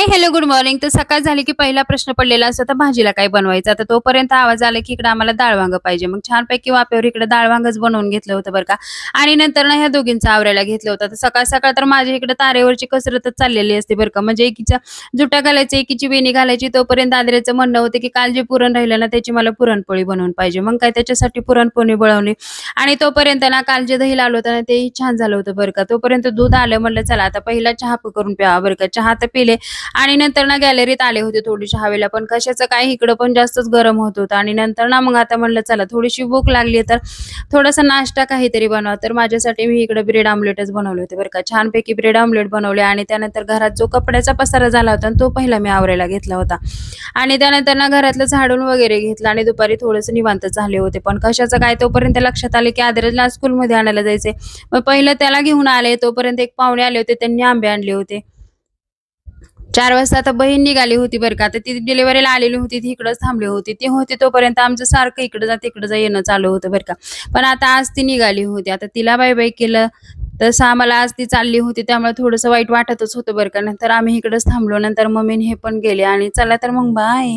हाय, hello, good morning. तर सकाळ झाली की पहिला प्रश्न पडलेला असतो, तर भाजीला काय बनवायचं? तर तोपर्यंत आवाज आला की इकडे आम्हाला डाळ-वांग पाहिजे. मग छानपैकी वाफेवर इकडे डाळ-वांगच बनवून घेतलं होतं बरं का. आणि नंतर ना ह्या दोघींचं आवरायला घेतलं होतं. तर सकाळ-सकाळ तर माझ्या इकडे तारेवरची कसरतच चाललेली असते बरं का. म्हणजे एकीच्या जुट्या घालायची, एकीची वेणी घालायची. तोपर्यंत आद्रेचं म्हणणं होतं की काल जे पुरण राहिलं ना, त्याची मला पुरणपोळी बनवून पाहिजे. मग काय त्याच्यासाठी पुरणपोळी बनवली आणि तोपर्यंत ना काल जे दही लावलं होतं ना, तेही छान झालं होतं बरं का. तोपर्यंत दूध आलं. म्हणलं चला आता पहिला चहा करून प्यावा बरं का. चहा तर पिले आणि नंतर ना गॅलरीत आले होते थोडीशी हवेला, पण कशाचं काय इकडं पण जास्तच गरम होत होतं आणि नंतर ना मग आता म्हणलं चला थोडीशी भूक लागली तर थोडासा नाश्ता काहीतरी बनवा. तर माझ्यासाठी मी इकडे ब्रेड आमलेटच बनवले होते बरं का. छानपैकी ब्रेड आमलेट बनवले आणि त्यानंतर घरात जो कपड्याचा पसारा झाला होता तो पहिला मी आवरायला घेतला होता आणि त्यानंतर ना घरातलं झाडून वगैरे घेतलं आणि दुपारी थोडंसं निवांत झाले होते. पण कशाचं काय तोपर्यंत लक्षात आले की आदरजला स्कूलमध्ये आणायला जायचंय. मग पहिलं त्याला घेऊन आले, तोपर्यंत एक पाहुणे आले होते, त्यांनी आंबे आणले होते. 4 वाजता आता बहीण निघाली होती बरं का. तर ती डिलिव्हरीला आलेली होती, ती इकडंच थांबली होती. ती होती तोपर्यंत आमचं सारखं इकडं जा, तिकडं जा येणं चालू होतं बरं का. पण आता आज ती निघाली होती. आता तिला बाय-बाय केलं. तसं आम्हाला आज ती चालली होती, त्यामुळे थोडंसं वाईट वाटतच होतं बरं का. नंतर आम्ही इकडंच थांबलो. नंतर मम्मी हे पण गेले आणि चला तर मग बाय.